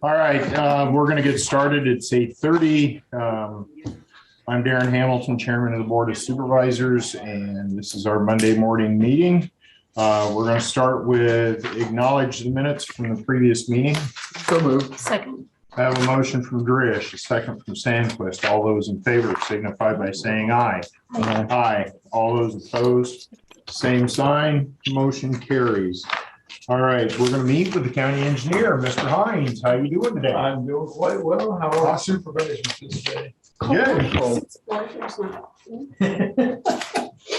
All right, we're going to get started. It's 8:30. I'm Darren Hamilton, Chairman of the Board of Supervisors, and this is our Monday morning meeting. We're going to start with acknowledge the minutes from the previous meeting. So moved. Second. I have a motion from Drish, a second from Sandquist. All those in favor signify by saying aye. Aye. All those opposed, same sign. Motion carries. All right, we're going to meet with the county engineer, Mr. Hines. How you doing today? I'm doing quite well. How are our supervisors this day? Good.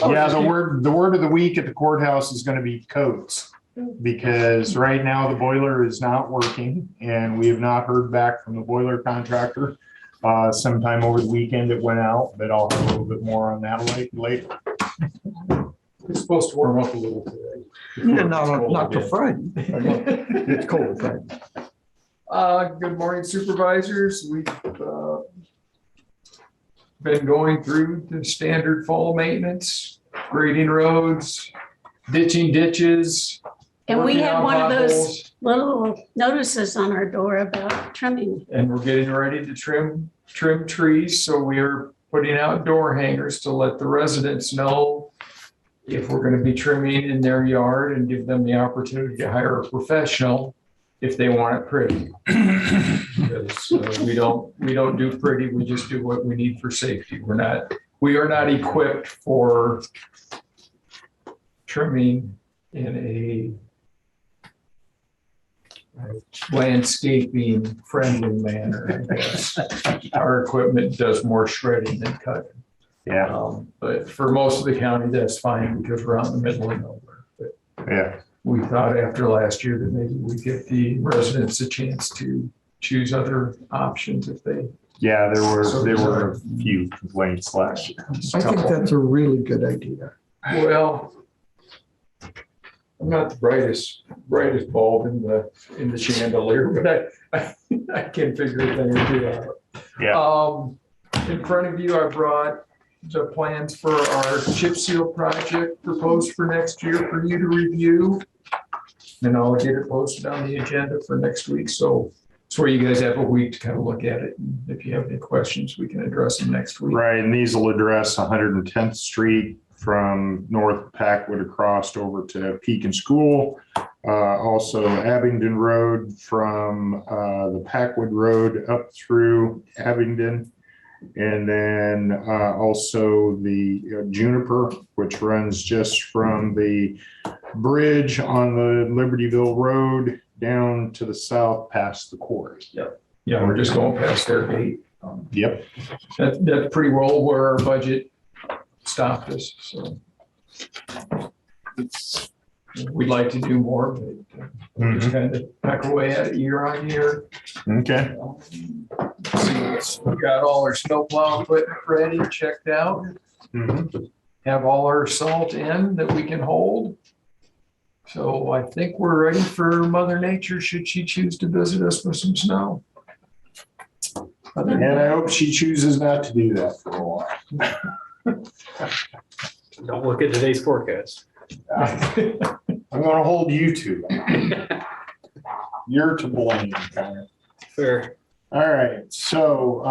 Yeah, the word of the week at the courthouse is going to be coats, because right now the boiler is not working and we have not heard back from the boiler contractor. Sometime over the weekend it went out, but I'll have a little bit more on that later. It's supposed to warm up a little today. Yeah, not till Friday. It's cold Friday. Good morning, supervisors. We've been going through the standard fall maintenance, grading roads, ditching ditches. And we working had on one of those potholes, little notices on our door about trimming. and we're getting ready to trim trees. So we are putting out door hangers to let the residents know if we're going to be trimming in their yard, and give them the opportunity to hire a professional if they want it pretty. Because we don't do pretty, we just do what we need for safety. We are not equipped for trimming in a landscaping friendly manner, I guess. Our equipment does more shredding than cutting. Yeah, But for most of the county, that's fine because we're out in the middle of nowhere. But yeah. we thought after last year that maybe we give the residents a chance to choose other options if they. Yeah, there were a few complaints last year. I think that's a really good idea. Well, I'm not the brightest bulb in the chandelier, but I can figure a thing or two out. Yeah. In front of you, I brought the plans for our chip seal project proposed for next year for you to review. And I'll get it posted on the agenda for next week. So it's where you guys have a week to kind of look at it. And if you have any questions, we can address them next week. Right, and these will address 110th Street from North Packwood across over to Pekin School. Also Abingdon Road from the Packwood Road up through Abingdon. And then also the Juniper, which runs just from the bridge on the Libertyville Road down to the south past the court. Yeah, we're just going past their gate. Yep. That's pretty well where our budget stopped us, so. We'd like to do more, but we're just kind of peck away at it year on year. Okay. We got all our snowplow equipment ready, checked out, have all our salt in that we can hold. So I think we're ready for Mother Nature should she choose to visit us with some snow. And I hope she chooses not to do that for a while. Don't look at today's forecast. I'm going to hold you to that. You're to blame, Connor. Fair. All right. So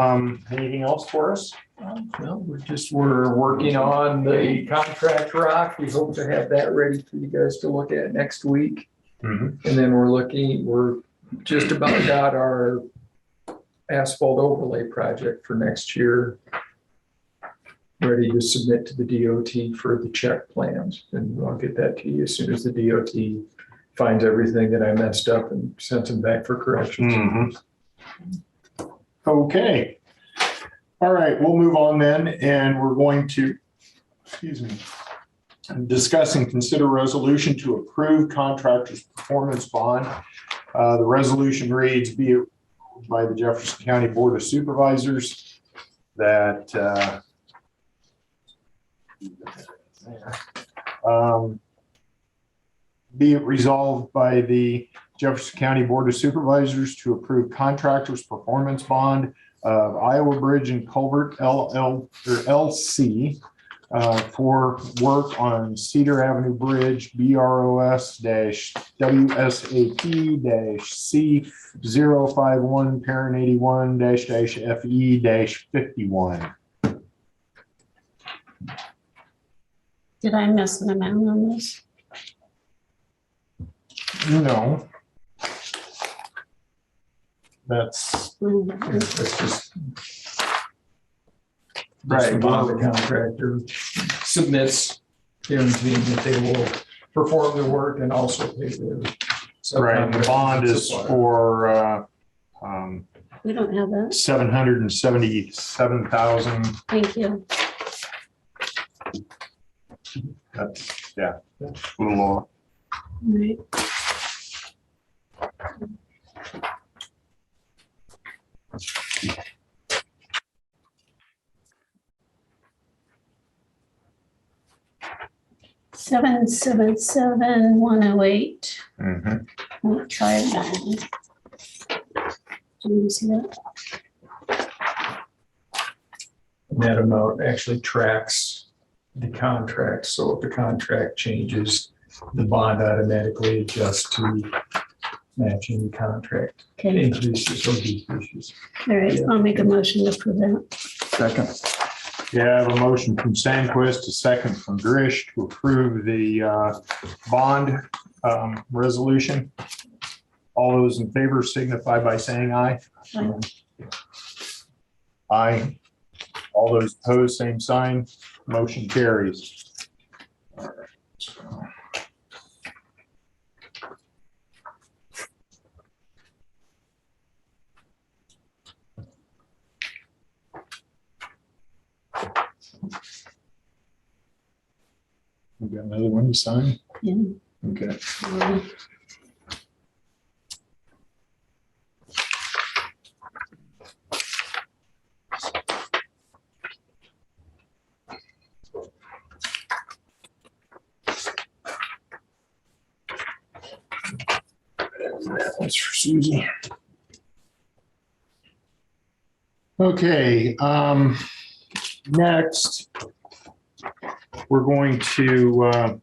anything else for us? Well, we're working on the contract rock. We hope to have that ready for you guys to look at next week. And then we're just about got our asphalt overlay project for next year ready to submit to the DOT for the check plans. And I'll get that to you as soon as the DOT finds everything that I messed up and sends them back for corrections. Okay. All right, we'll move on then, and we're going to, discuss and consider resolution to approve contractor's performance bond. The resolution reads, be it by the Jefferson County Board of Supervisors that be it resolved by the Jefferson County Board of Supervisors to approve contractor's performance bond of Iowa Bridge and Culvert LC for work on Cedar Avenue Bridge, BROS-WSAP-C051 parent 81-FE-51. Did I miss an amount on this? No. That's It's just right. the bond the contractor submits guaranteeing that they will perform their work and also pay their. Right, the bond is for We don't have that. 777,000. Thank you. That's, yeah, a little lower. Right. $777,108. We'll try it again. Do you see that? And that amount actually tracks the contract. So if the contract changes, the bond automatically adjusts to matching the contract Okay, increases or decreases. all right, I'll make a motion to approve that. Second. Yeah, I have a motion from Sandquist, a second from Drish to approve the bond resolution. All those in favor signify by saying aye. Aye. Aye. All those opposed, same sign. Motion carries. All right, so. We got another one to sign? Yeah. Okay. That's for Susie. Okay, next, we're going to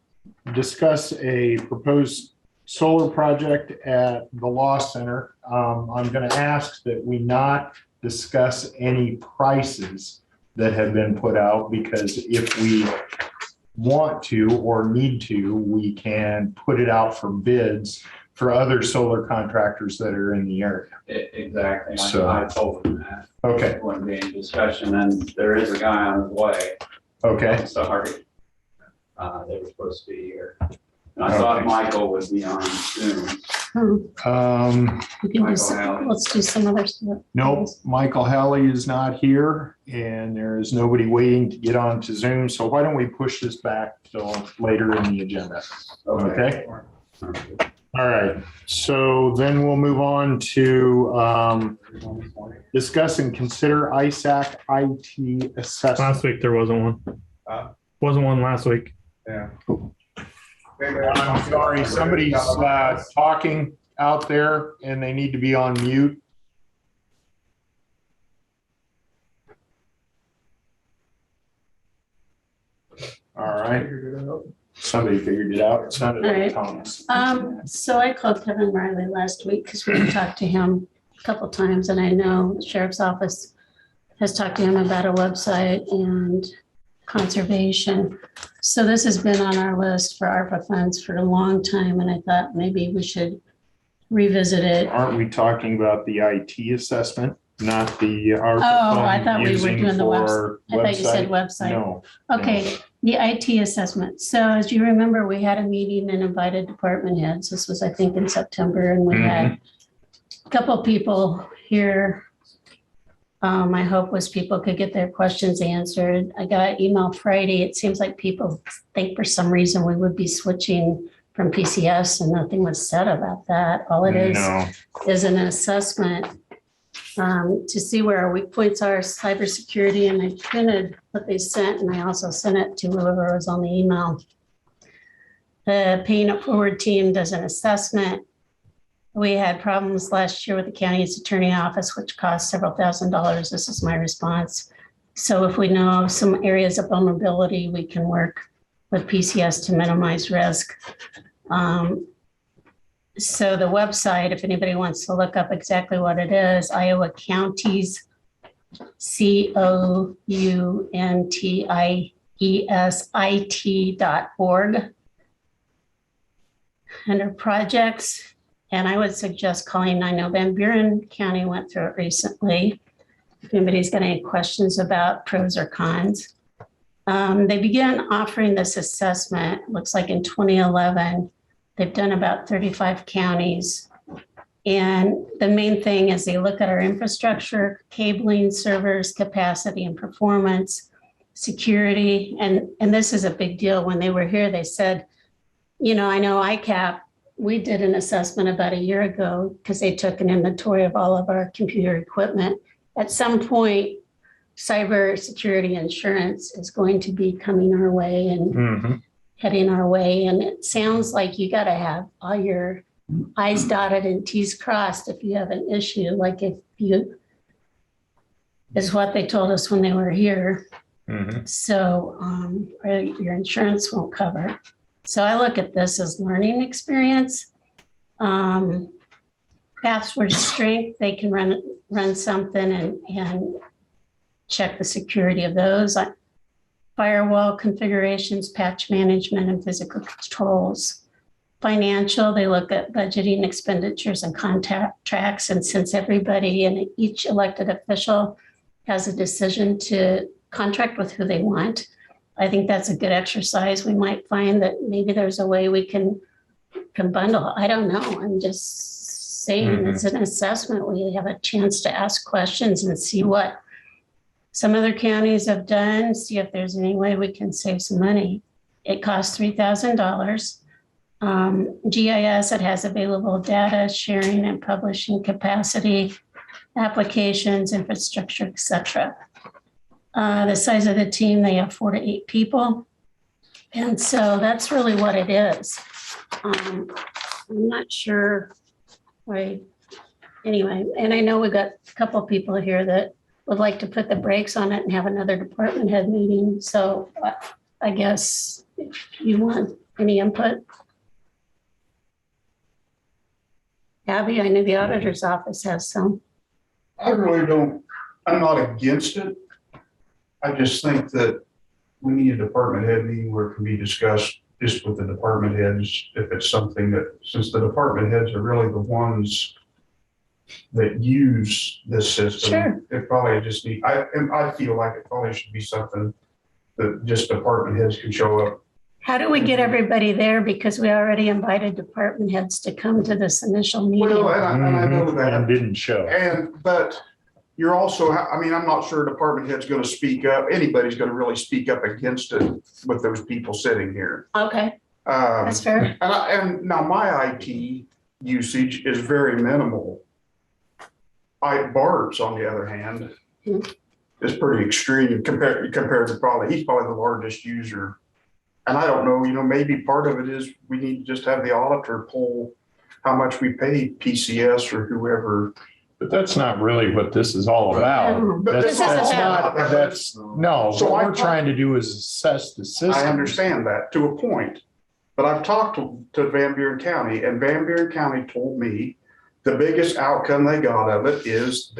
discuss a proposed solar project at the Law Center. I'm going to ask that we not discuss any prices that have been put out, because if we want to or need to, we can put it out for bids for other solar contractors that are in the area. Exactly. So- I told them that. Okay, Wouldn't be any discussion, and there is a guy on his way. okay. I'm sorry. They were supposed to be here. And I thought Okay. Michael would be on Zoom. We can do Michael some, Halley. let's do some other stuff. Nope, Michael Halley is not here, and there is nobody waiting to get on to Zoom. So why don't we push this back till later in the agenda? Okay. All right, so then we'll move on to discuss and consider ISAC IT assessment. Last week there wasn't one. Wasn't one last week. Yeah. I'm sorry, somebody's talking out there and they need to be on mute. All right, somebody figured it out. It sounded All like right. Thomas. So I called Kevin Riley last week because we talked to him a couple times, and I know the sheriff's office has talked to him about a website and conservation. So this has been on our list for ARPA funds for a long time, and I thought maybe we should revisit it. Aren't we talking about the IT assessment, not the ARPA Oh, I fund thought we were using doing the for I thought you said website? website. No. Okay, the IT assessment. So as you remember, we had a meeting and invited department heads. This was, I think, in September, and we had a couple people here. My hope was people could get their questions answered. I got email Friday. It seems like people think for some reason we would be switching from PCS, and nothing was said about that. All it No. is an assessment to see where our weak points are, cybersecurity, and I printed what they sent, and I also sent it to whoever was on the email. The Paying It Forward team does an assessment. We had problems last year with the county's attorney office, which cost several $1,000s. This is my response. So if we know some areas of vulnerability, we can work with PCS to minimize risk. So the website, if anybody wants to look up exactly what it is, Iowa Counties, COUNTIESIT.org. Under projects, and I would suggest calling, I know Van Buren County went through it recently. If anybody's got any questions about pros or cons. They began offering this assessment, looks like in 2011. They've done about 35 counties. And the main thing is they look at our infrastructure, cabling, servers, capacity and performance, security. And this is a big deal. When they were here, they said, you know, I know ICAP, we did an assessment about a year ago because they took an inventory of all of our computer equipment. At some point, cyber security insurance is going to be coming our way and heading our way. And it sounds like you got to have all your I's dotted and T's crossed if you have an issue, like if you, is what they told us when they were here. So or your insurance won't cover. So I look at this as learning experience. Password strength, they can run something and check the security of those. Firewall configurations, patch management, and physical controls. Financial, they look at budgeting, expenditures, and contracts. And since everybody and each elected official has a decision to contract with who they want, I think that's a good exercise. We might find that maybe there's a way we can bundle. I don't know. I'm just saying it's an assessment. We have a chance to ask questions and see what some other counties have done, see if there's any way we can save some money. It costs $3,000. GIS, it has available data, sharing and publishing capacity, applications, infrastructure, et cetera. The size of the team, they have 4 to 8 people. And so that's really what it is. I'm not sure why, anyway, and I know we've got a couple of people here that would like to put the brakes on it and have another department head meeting. So I guess if you want any input. Abby, I know the auditor's office has some. I really don't, I'm not against it. I just think that we need a department head meeting where it can be discussed just with the department heads. If it's something that, since the department heads are really the ones that use this system, Sure. It probably just need, I feel like it probably should be something that just department heads can show up. How do we get everybody there? Because we already invited department heads to come to this initial meeting. Well, and I know that. And didn't show. But you're also, I mean, I'm not sure a department head's going to speak up. Anybody's going to really speak up against it with those people sitting here. Okay, that's fair. And now my IT usage is very minimal. Bart's, on the other hand, is pretty extreme compared to he's probably the largest user. And I don't know, maybe part of it is we need to just have the auditor pull how much we pay PCS or whoever. But that's not really what this is all about. This That's isn't not, about- no, So what I we're trying to do is assess the system. I understand that to a point, but I've talked to Van Buren County, and Van Buren County told me the biggest outcome they got of it is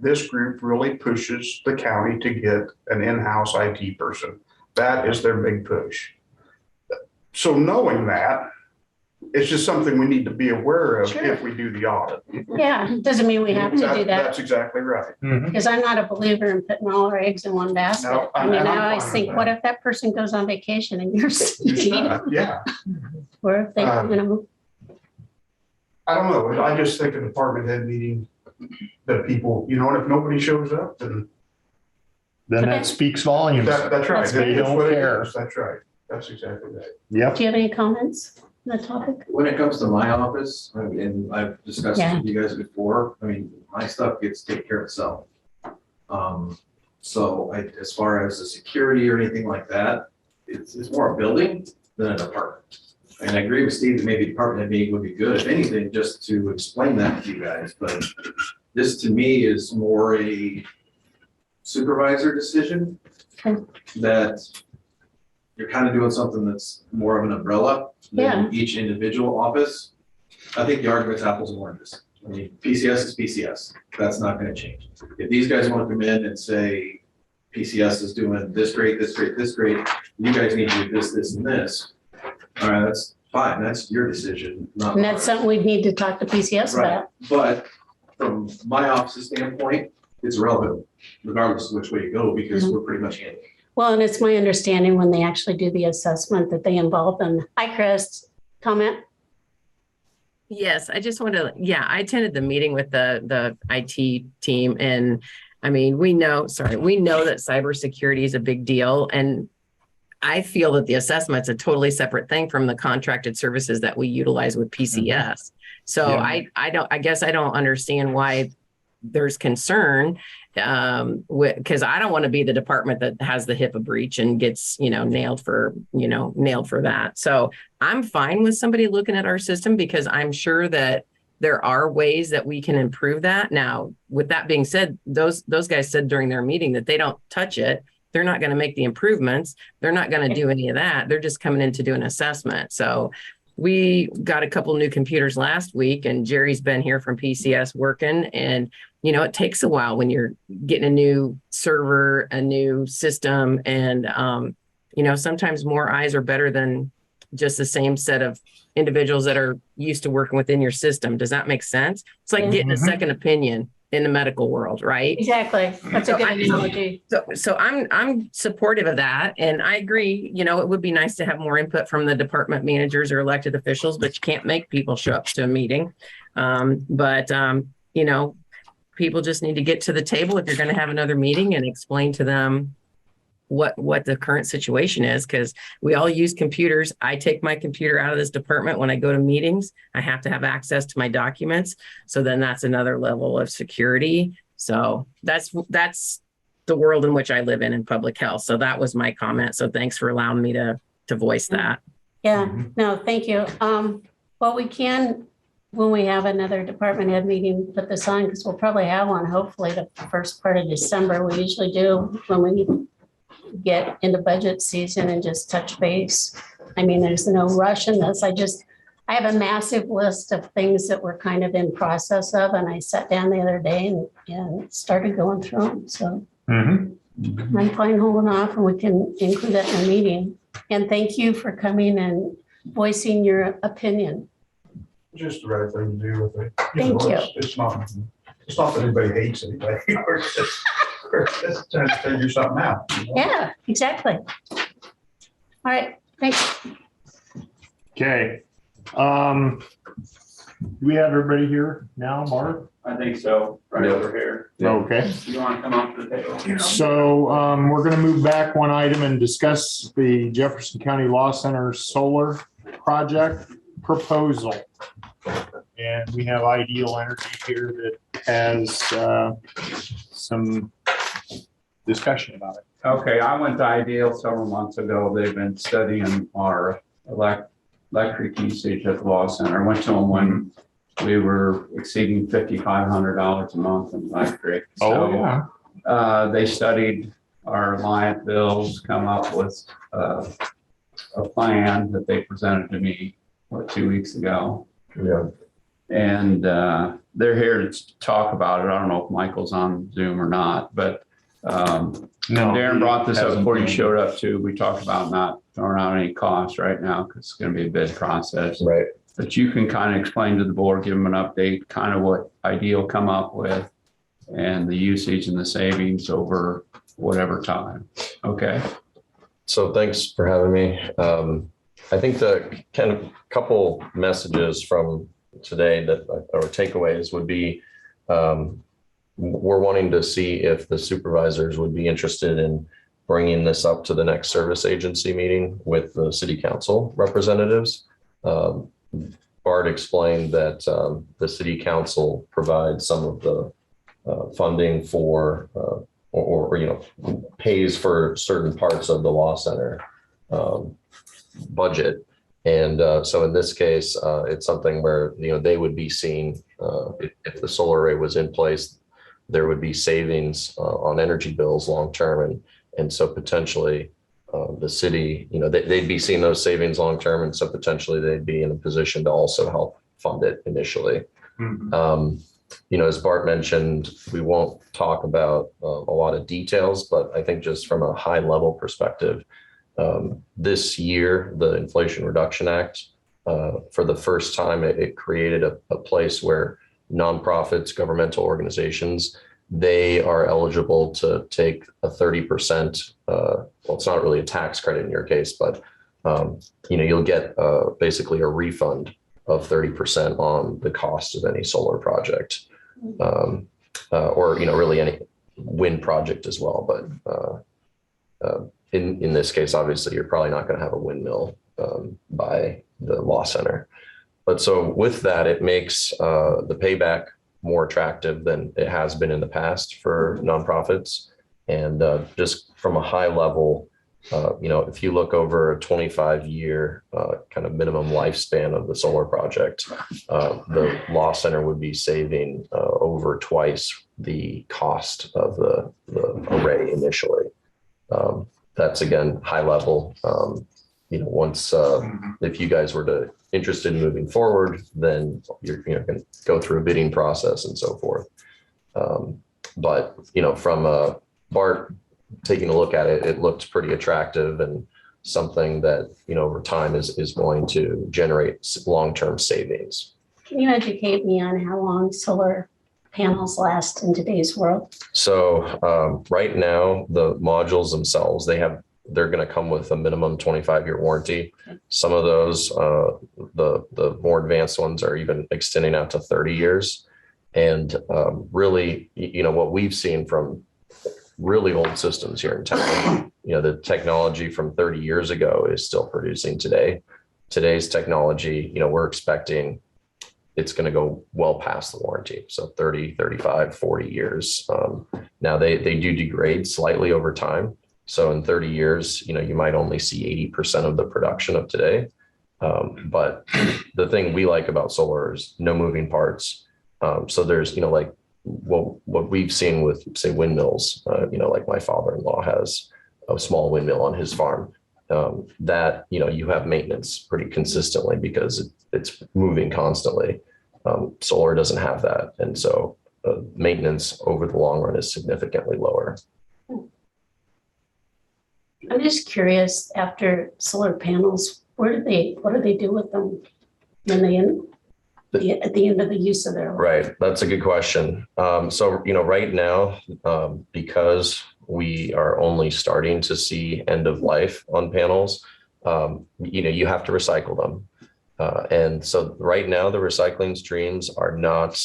this group really pushes the county to get an in-house IT person. That is their big push. So knowing that, it's just something we need to be aware of Sure. if we do the audit. Yeah, doesn't mean we have to do that. That's exactly right. Because I'm not a believer in putting all our eggs in one basket. No, I mean, and I'm I always fine think, with what that. if that person goes on vacation and you're You seeing? yeah, Or if they, I don't know. I just think a department head meeting that people, and if nobody shows up, then Then Okay. that speaks volumes. that's right. That's They It's don't what it care. is. That's right. That's exactly right. Yep. do you have any comments on the topic? When it comes to my office, and I've discussed it with you guys before, I mean, my stuff gets taken care of itself. So as far as the security or anything like that, it's more a building than a department. And I agree with Steve that maybe department head meeting would be good, if anything, just to explain that to you guys, but this to me is more a supervisor decision, Okay. that you're kind of doing something that's more of an umbrella than each individual office. I think the argument's apples and oranges. I mean, PCS is PCS. That's not going to change. If these guys want to come in and say PCS is doing this great, this great, this great, you guys need to do this, this, and this. All right, that's fine. That's your decision, not And that's ours. something we'd need to talk to PCS Right. about. But from my office's standpoint, it's relevant regardless of which way you go, because we're pretty much handling it. Well, and it's my understanding when they actually do the assessment that they involve them. Hi, Chris, comment? Yes, I just want to, I attended the meeting with the IT team, and I mean, we know that cybersecurity is a big deal, and I feel that the assessment's a totally separate thing from the contracted services that we utilize with PCS. So Yeah. I guess I don't understand why there's concern, because I don't want to be the department that has the HIPAA breach and gets, nailed for that. So I'm fine with somebody looking at our system, because I'm sure that there are ways that we can improve that. Now, with that being said, those guys said during their meeting that they don't touch it. They're not going to make the improvements. They're not going to do any of that. They're just coming in to do an assessment. So we got a couple new computers last week, and Jerry's been here from PCS working, and it takes a while when you're getting a new server, a new system, and sometimes more eyes are better than just the same set of individuals that are used to working within your system. Does that make sense? It's like getting a second opinion in the medical world, right? Exactly. That's a good analogy. So I'm supportive of that. And I agree, it would be nice to have more input from the department managers or elected officials, but you can't make people show up to a meeting. People just need to get to the table if you're going to have another meeting and explain to them what the current situation is, because we all use computers. I take my computer out of this department when I go to meetings. I have to have access to my documents. So then that's another level of security. So that's the world in which I live in public health. So that was my comment. So thanks for allowing me to voice that. Yeah, no, thank you. Well, we can, when we have another department head meeting, put this on, because we'll probably have one, hopefully the first part of December. We usually do when we get into budget season and just touch base. I mean, there's no rush in this. I have a massive list of things that we're kind of in process of, and I sat down the other day and started going through them. So I'm fine holding off, and we can include that in the meeting. And thank you for coming and voicing your opinion. Just the right thing to do with it. Thank you. It's not that anybody hates anybody. We're just trying to figure something out. Yeah, exactly. All right, thanks. Okay. Do we have everybody here now, Mark? I think so, right over here. Okay. You want to come up to the table? So we're going to move back one item and discuss the Jefferson County Law Center solar project proposal. And we have Ideal Energy here that has some discussion about it. Okay, I went to Ideal several months ago. They've been studying our electric usage at the law center. I went to them when we were exceeding $5,500 a month in electric. They studied our Alliant bills, come up with a plan that they presented to me, 2 weeks ago. Yeah. And they're here to talk about it. I don't know if Michael's on Zoom or not, but No, Darren brought this up hasn't before you been. showed up too. We talked about not throwing out any costs right now because it's going to be a bid process. Right. But you can kind of explain to the board, give them an update, kind of what Ideal come up with and the usage and the savings over whatever time. Okay. So thanks for having me. I think the kind of couple messages from today that or takeaways would be, we're wanting to see if the supervisors would be interested in bringing this up to the next service agency meeting with the city council representatives. Bart explained that the city council provides some of the funding for or pays for certain parts of the law center budget. And so in this case, it's something where they would be seeing if the solar array was in place, there would be savings on energy bills long-term. And so potentially the city, they'd be seeing those savings long-term. And so potentially they'd be in a position to also help fund it initially. As Bart mentioned, we won't talk about a lot of details, but I think just from a high level perspective, this year, the Inflation Reduction Act, for the first time, it created a place where nonprofits, governmental organizations, they are eligible to take a 30%. Well, it's not really a tax credit in your case, but you'll get basically a refund of 30% on the cost of any solar project, or really any wind project as well. But in this case, obviously, you're probably not going to have a windmill by the law center. But so with that, it makes the payback more attractive than it has been in the past for nonprofits. And just from a high level, if you look over a 25-year kind of minimum lifespan of the solar project, the law center would be saving over twice the cost of the array initially. That's again high level. Once if you guys were interested in moving forward, then you're going to go through a bidding process and so forth. But from Bart taking a look at it, it looked pretty attractive and something that over time is going to generate long-term savings. Can you educate me on how long solar panels last in today's world? So right now, the modules themselves, they're going to come with a minimum 25-year warranty. Some of those, the more advanced ones are even extending out to 30 years. And really, what we've seen from really old systems here in town, the technology from 30 years ago is still producing today. Today's technology, we're expecting it's going to go well past the warranty. So 30, 35, 40 years. Now they do degrade slightly over time. So in 30 years, you might only see 80% of the production of today. But the thing we like about solar is no moving parts. So there's, like what we've seen with, say, windmills, like my father-in-law has a small windmill on his farm, that, you have maintenance pretty consistently because it's moving constantly. Solar doesn't have that. And so maintenance over the long run is significantly lower. I'm just curious, after solar panels, what do they do with them when at the end of the use of their life? Right. That's a good question. So, right now, because we are only starting to see end of life on panels, you have to recycle them. And so right now the recycling streams are not,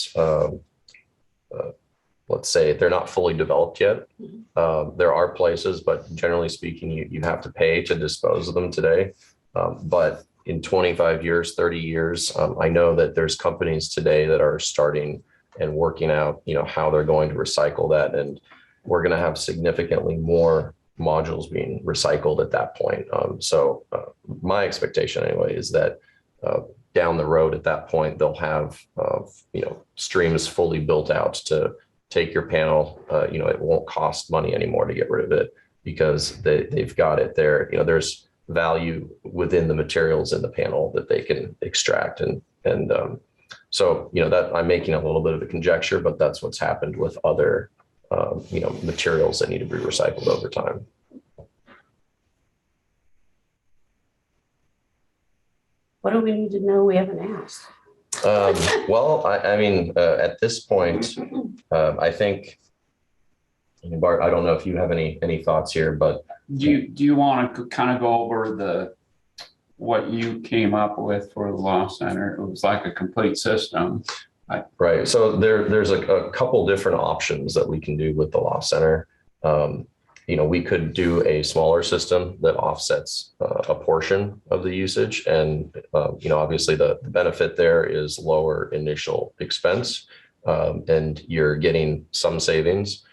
let's say they're not fully developed yet. There are places, but generally speaking, you have to pay to dispose of them today. But in 25 years, 30 years, I know that there's companies today that are starting and working out, how they're going to recycle that. And we're going to have significantly more modules being recycled at that point. So my expectation anyway is that down the road at that point, they'll have, streams fully built out to take your panel. It won't cost money anymore to get rid of it because they've got it there. There's value within the materials in the panel that they can extract. So, that I'm making a little bit of a conjecture, but that's what's happened with other, materials that need to be recycled over time. What do we need to know we haven't asked? Well, at this point, I think, Bart, I don't know if you have any thoughts here, but Do you want to kind of go over what you came up with for the law center? It was like a complete system. Right. So there's a couple different options that we can do with the law center. We could do a smaller system that offsets a portion of the usage. And, obviously the benefit there is lower initial expense, and you're getting some savings.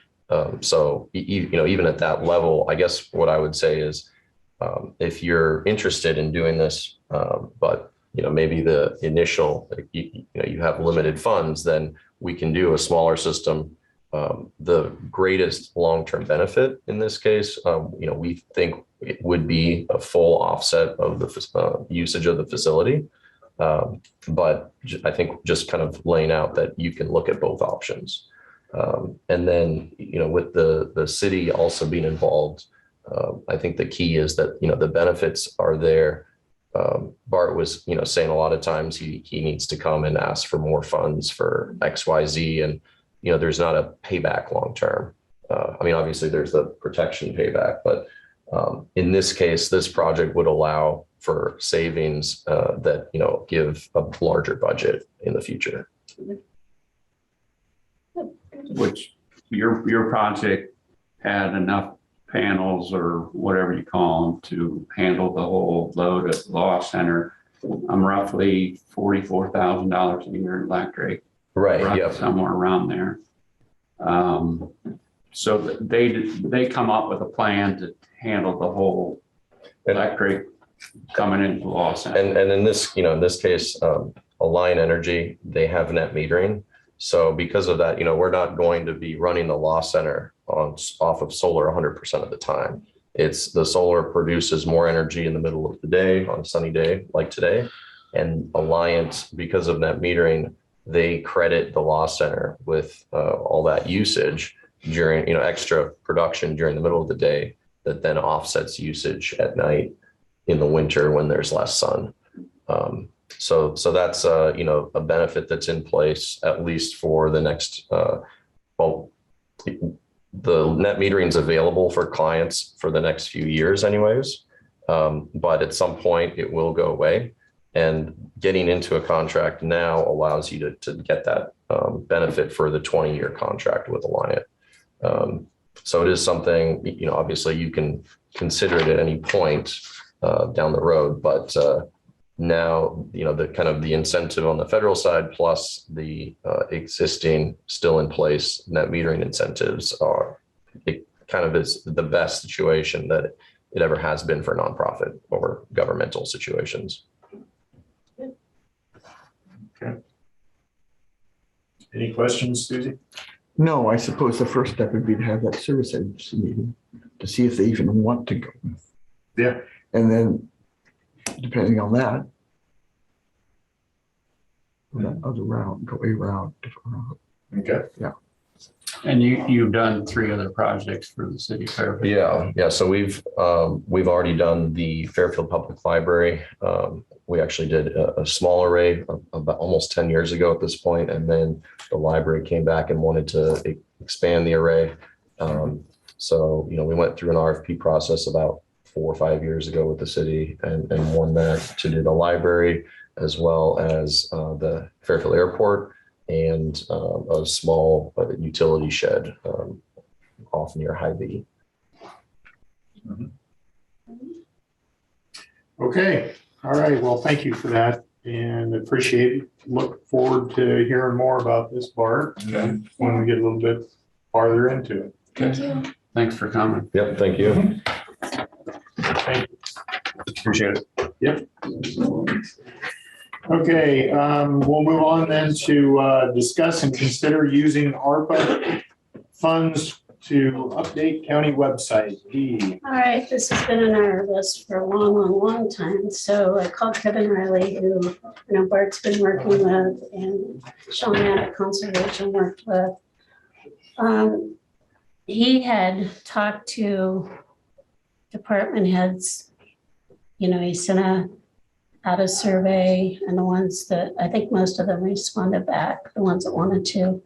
So, even at that level, I guess what I would say is, if you're interested in doing this, but, maybe the initial, you have limited funds, then we can do a smaller system. the greatest long-term benefit in this case, we think it would be a full offset of the usage of the facility. But I think just kind of laying out that you can look at both options. And then, with the city also being involved, I think the key is that, the benefits are there. Bart was, saying a lot of times he needs to come and ask for more funds for XYZ, and, there's not a payback long-term. Obviously there's the protection payback, but in this case, this project would allow for savings that, give a larger budget in the future. Which your project had enough panels or whatever you call them to handle the whole load of the law center. I'm roughly $44,000 a year in electric. Right. Yep. Somewhere around there. So they come up with a plan to handle the whole electric coming into the law center. And in this case, Alliant Energy, they have net metering. So because of that, we're not going to be running the law center off of solar 100% of the time. It's the solar produces more energy in the middle of the day on a sunny day like today. And Alliant, because of net metering, they credit the law center with all that usage during, extra production during the middle of the day that then offsets usage at night in the winter when there's less sun. So that's a benefit that's in place at least for the next the net metering is available for clients for the next few years anyways, but at some point it will go away, and getting into a contract now allows you to get that benefit for the 20-year contract with Alliant. So it is something, obviously you can consider it at any point down the road, but now, the kind of the incentive on the federal side plus the existing still in place net metering incentives it kind of is the best situation that it ever has been for nonprofit or governmental situations. Okay. Any questions, Susie? No, I suppose the first step would be to have that service agency meeting to see if they even want to go. Yeah. And then depending on that, that other route, go a route, different route. Okay. Yeah. And you've done 3 other projects for the city of Fairfield. Yeah. So we've already done the Fairfield Public Library. We actually did a small array about almost 10 years ago at this point, and then the library came back and wanted to expand the array. So we went through an RFP process about 4 or 5 years ago with the city and won that to do the library as well as the Fairfield Airport and a small utility shed off near Hy-Vee. Okay. All right. Well, thank you for that and appreciate it. Look forward to hearing more about this, Bart, when we get a little bit farther into it. Thank you. Thanks for coming. Yep. Thank you. Thank you. Appreciate it. Yep. Okay, we'll move on then to discuss and consider using ARPA funds to update county website. Dee. All right, this has been on our list for a long time. So I called Kevin Riley, who Bart's been working with, and Sean at Conservation worked with. He had talked to department heads. He sent out a survey, and the ones that I think most of them responded back, the ones that wanted to.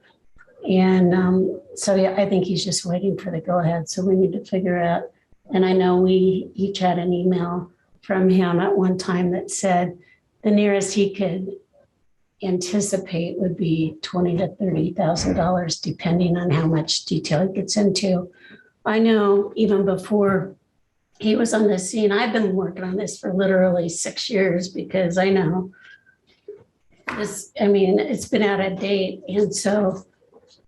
And so yeah, I think he's just waiting for the go ahead. So we need to figure out. And I know we each had an email from him at one time that said the nearest he could anticipate would be $20,000 to $30,000, depending on how much detail it gets into. I know even before he was on the scene, I've been working on this for literally 6 years because I know this, it's been out of date. And so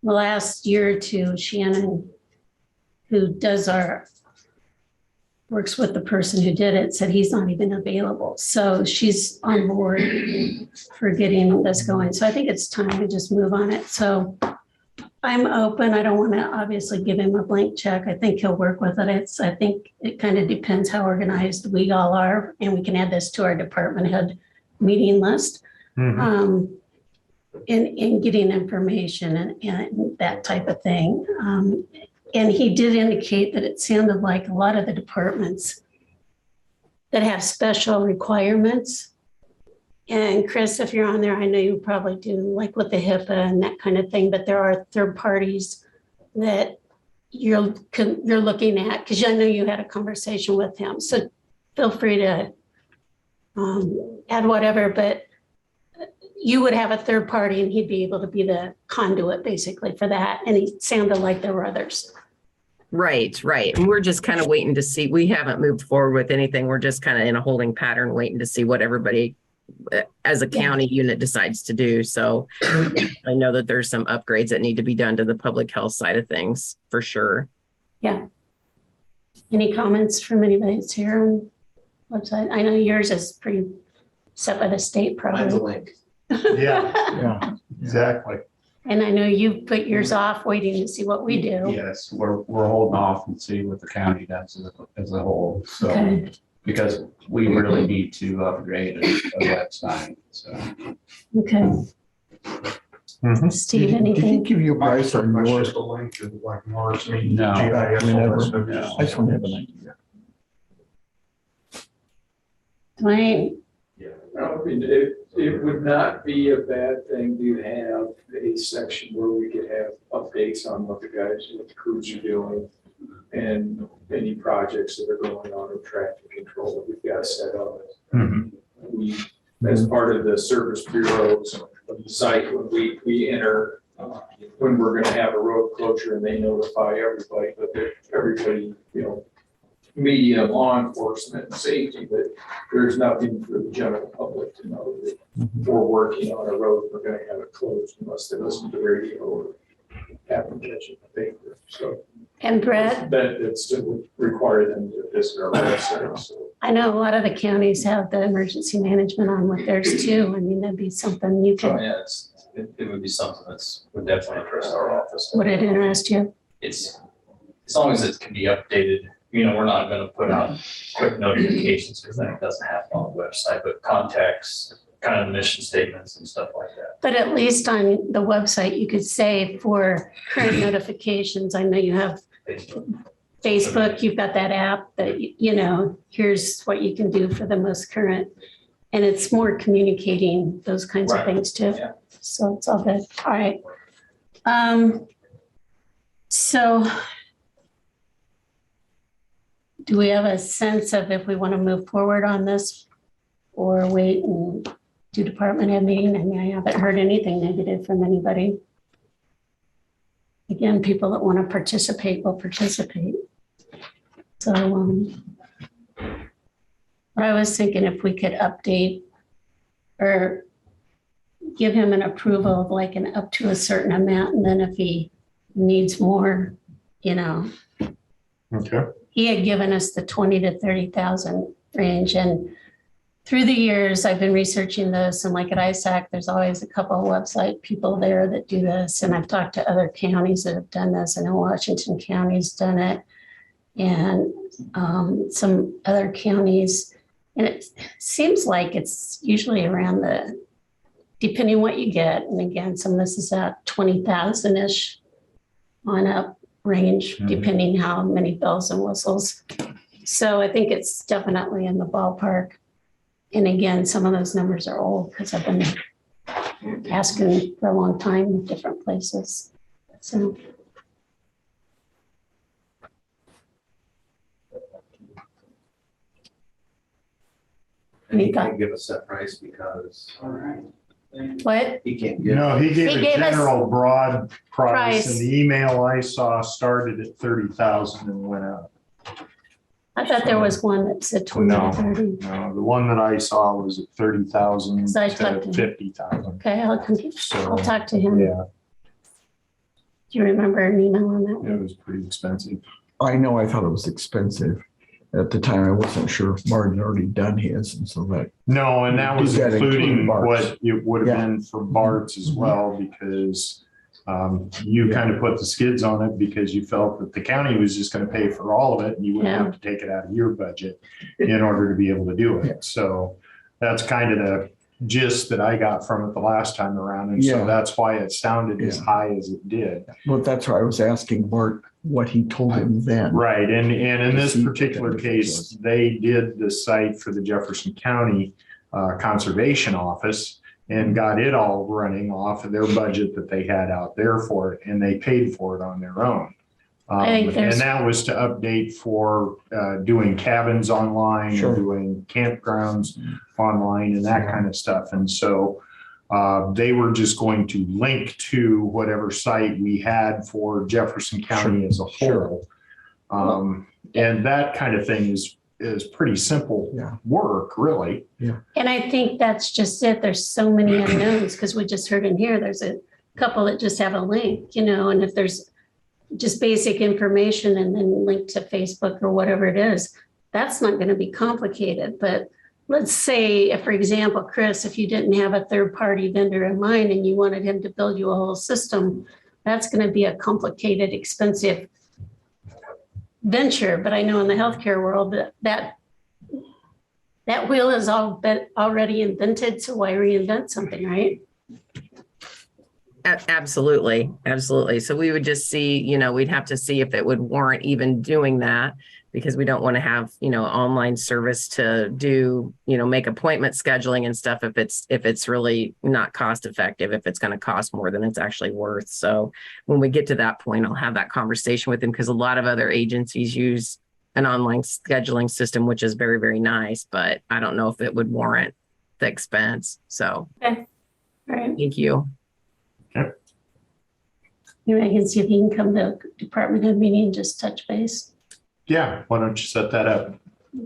the last year or two, Shannon, who works with the person who did it, said he's not even available. So she's on board for getting this going. So I think it's time to just move on it. So I'm open. I don't want to obviously give him a blank check. I think he'll work with it. I think it kind of depends how organized we all are, and we can add this to our department head meeting list. In getting information and that type of thing. And he did indicate that it sounded like a lot of the departments that have special requirements. And Chris, if you're on there, I know you probably do, like with the HIPAA and that kind of thing, but there are third parties that you're looking at, because I know you had a conversation with him. So feel free to add whatever, but you would have a third party and he'd be able to be the conduit basically for that. And it sounded like there were others. Right. And we're just kind of waiting to see. We haven't moved forward with anything. We're just kind of in a holding pattern, waiting to see what everybody as a county unit decides to do. So I know that there's some upgrades that need to be done to the public health side of things for sure. Yeah. Any comments from anybody that's here on the website? I know yours is pretty set by the state Mine's a probably. link. Yeah, exactly. And I know you put yours off waiting to see what we do. Yes, we're holding off and see what the county does as a whole. So, Okay. because we really need to upgrade a website, so. Okay. Steve, Did he anything? give you a price on It's yours? just a link to like Mars meeting. No. GIS, all that stuff. No. I just want to have an idea. Dwayne, I mean, it would not be a bad thing to have a section where we could have updates on what the guys, what the crews are doing and any projects that are going on or traffic control that we've got set up. We, as part of the service bureau's site, when we enter, when we're gonna have a road closure and they notify everybody, but everybody, media, law enforcement, and safety, but there's nothing for the general public to know that we're working on a road, we're gonna have it closed unless they listen to the radio or happen to catch it in the paper. So and Brett, that still would require them to visit our website. So I know a lot of the counties have the emergency management on with theirs too. I mean, that'd be something you Oh, could, yeah, it would be something would definitely interest our office. would it interest you? It's, as long as it can be updated, we're not gonna put out quick notifications because that doesn't happen on the website, but contacts, kind of mission statements and stuff like that. But at least on the website, you could say for current notifications, I know you have Facebook, you've got that app that, here's what you can do for the most current. And it's more communicating those kinds of Right. things too. Yeah. So it's all good. All right. So do we have a sense of if we want to move forward on this or wait and do department head meeting? I mean, I haven't heard anything negative from anybody. Again, people that want to participate will participate. So what I was thinking, if we could update or give him an approval of like an up to a certain amount, and then if he needs more, Okay. he had given us the 20 to 30,000 range. And through the years, I've been researching this, and like at ISAC, there's always a couple of website people there that do this. And I've talked to other counties that have done this. I know Washington County's done it, and some other counties. And it seems like it's usually around depending what you get. And again, some of this is at 20,000-ish on up range, depending how many bells and whistles. So I think it's definitely in the ballpark. And again, some of those numbers are old because I've been asking for a long time in different places. So. And he can't give a set price because What? he can't give. No, he gave He a gave us general broad price, price. and the email I saw started at 30,000 and went up. I thought there was one that said 20 to 30. No, the one that I saw was at 30,000 So I talked to to him. 50,000. Okay, I'll talk to him. Yeah, Do you remember an email on that it one? was pretty expensive. I know I thought it was expensive. At the time, I wasn't sure if Martin had already done his, and so that, No, and that was Did that include including Bart's? what it would have Yeah. been for Bart's as well, because You kind of put the skids on it because you felt that the county was just going to pay for all of it and you wouldn't Yeah. have to take it out of your budget in order to be able to do it. So that's kind of the gist that I got from it the last time around. And so Yeah. that's why it sounded as Yeah. high as it did. Well, that's why I was asking Bart what he told him then. Right. And in To this see what particular that case, was. they did the site for the Jefferson County Conservation Office and got it all running off of their budget that they had out there for it. And they paid for it on their own. I think And there's- that was to update for doing cabins online, Sure. and doing campgrounds online and that kind of stuff. And so they were just going to link to whatever site we had for Jefferson County as a whole. And that kind of thing is pretty simple Yeah. work, really. And I think that's just it. There's so many unknowns because we just heard in here, there's a couple that just have a link, and if there's just basic information and then link to Facebook or whatever it is, that's not going to be complicated. But let's say, for example, Chris, if you didn't have a third-party vendor in mind and you wanted him to build you a whole system, that's going to be a complicated, expensive venture. But I know in the healthcare world that wheel is already invented, so why reinvent something, right? Absolutely. Absolutely. So we would just see, we'd have to see if it would warrant even doing that, because we don't want to have, online service to do, make appointment scheduling and stuff if it's really not cost effective, if it's going to cost more than it's actually worth. So when we get to that point, I'll have that conversation with him, because a lot of other agencies use an online scheduling system, which is very, very nice, but I don't know if it would warrant the expense. So Okay. All right. thank you. Maybe I can see if he can come to department head meeting and just touch base. Yeah, why don't you set that up?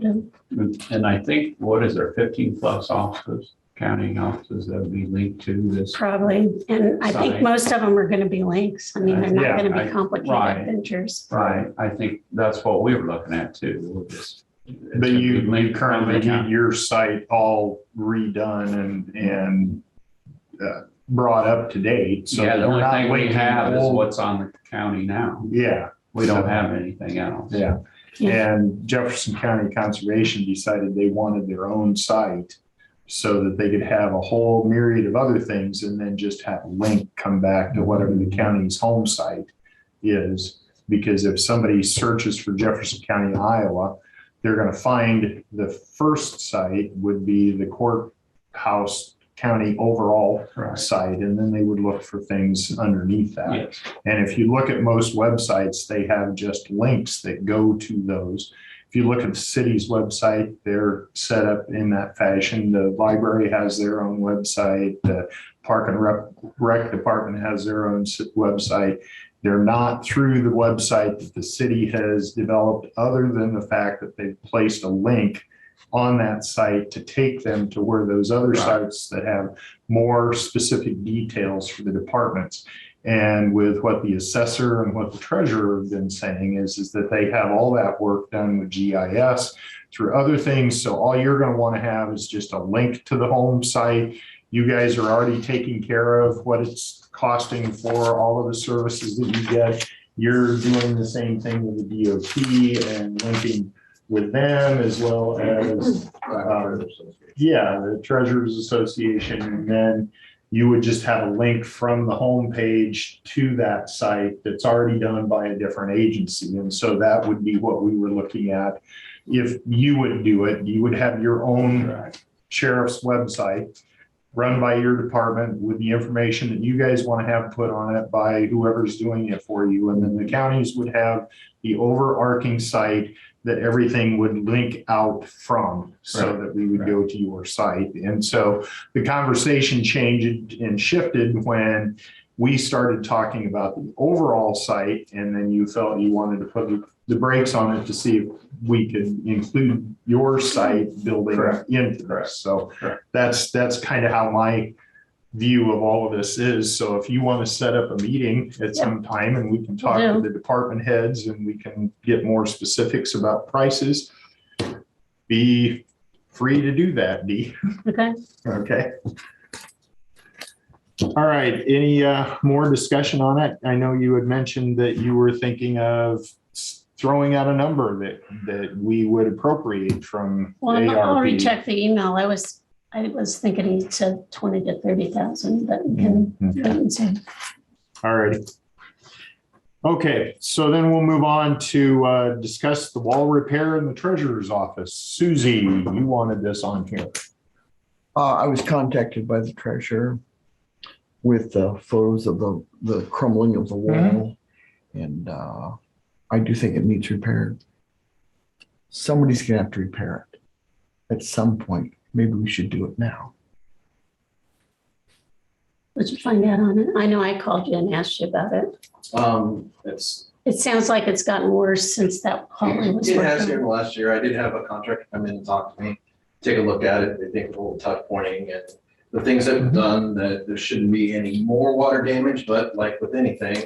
And I think, what is there, 15 plus offices, county offices that would be linked to this? Probably. And I think Site. most of them are going to be links. I mean, they're not Yeah, going to right. be complicated ventures. Right, I think that's what we were looking at too. We'll just. But you linked currently from the need your site all redone and brought up to date. So Yeah, the you're only not thing we linking have is old- what's on the county now. Yeah, We don't have anything else. yeah. Yeah. And Jefferson County Conservation decided they wanted their own site so that they could have a whole myriad of other things and then just have a link come back to whatever the county's home site is. Because if somebody searches for Jefferson County, Iowa, they're going to find the first site would be the courthouse county overall Right. site, and then they would look for things underneath that. Yes. And if you look at most websites, they have just links that go to those. If you look at the city's website, they're set up in that fashion. The library has their own website. The Park and Rec Department has their own website. They're not through the website that the city has developed, other than the fact that they've placed a link on that site to take them to where those other sites that have more specific details for the departments. And with what the assessor and what the treasurer have been saying is that they have all that work done with GIS through other things. So all you're going to want to have is just a link to the home site. You guys are already taking care of what it's costing for all of the services that you get. You're doing the same thing with the DOT and linking with them, as well as the Treasurers Association. And then you would just have a link from the home page to that site that's already done by a different agency. And so that would be what we were looking at. If you would do it, you would have your own sheriff's website run by your department with the information that you guys want to have put on it by whoever's doing it for you. And then the counties would have the overarching site that everything would link out from, so that we would go to your site. And so the conversation changed and shifted when we started talking about the overall site, and then you felt you wanted to put the brakes on it to see if we could include your site building into this. So that's kind of how my view of all of this is. So if you want to set up a meeting at some time and we can talk to the department heads and we can get more specifics about prices, be free to do that, Dee. Okay. Okay. All right, any more discussion on it? I know you had mentioned that you were thinking of throwing out a number that we would appropriate from Well, I'll ARP. recheck the email. I was thinking he said 20 to 30,000, but we can wait and see. All righty. Okay, so then we'll move on to discuss the wall repair in the treasurer's office. Susie, you wanted this on here. I was contacted by the treasurer with photos of the crumbling of the wall. And I do think it needs repaired. Somebody's gonna have to repair it at some point. Maybe we should do it now. Did you find out on it? I know I called you and asked you about it. It sounds like it's gotten worse since that hallway was. It has worked here in on. the last year. I did have a contractor come in and talk to me, take a look at it. They think it's a little tough pointing and the things that we've done, that there shouldn't be any more water damage, but like with anything,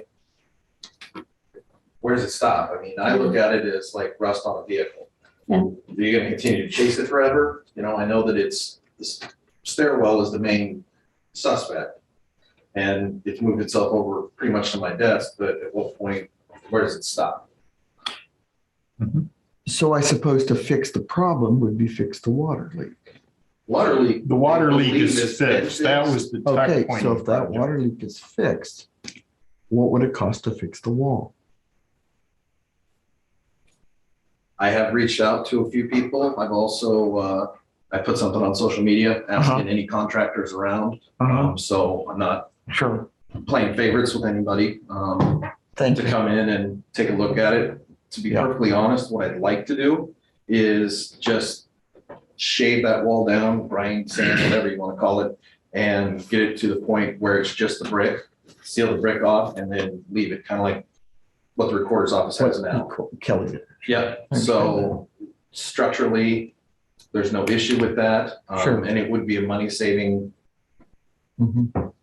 where does it stop? I mean, I look at it as like rust on a vehicle. Yeah. Are you gonna continue to chase it forever? You know, I know that it's, this stairwell is the main suspect. And it's moved itself over pretty much to my desk, but at what point, where does it stop? So I suppose to fix the problem would be fix the water leak. Water leak. The water I leak believe is it's been fixed. That was the Okay, tuck point. so if that water leak is fixed, what would it cost to fix the wall? I have reached out to a few people. I've also, I put something on social media asking any contractors around. So I'm not Sure. playing favorites with anybody, Thank to you. come in and take a look at it. To be Yeah. perfectly honest, what I'd like to do is just shave that wall down, grind, sand, whatever you want to call it, and get it to the point where it's just the brick, seal the brick off, and then leave it, kind of like what the recorder's office has now. Kelly did. Yeah, so structurally, there's no issue with that. Sure. And it would be a money saving. Mhm.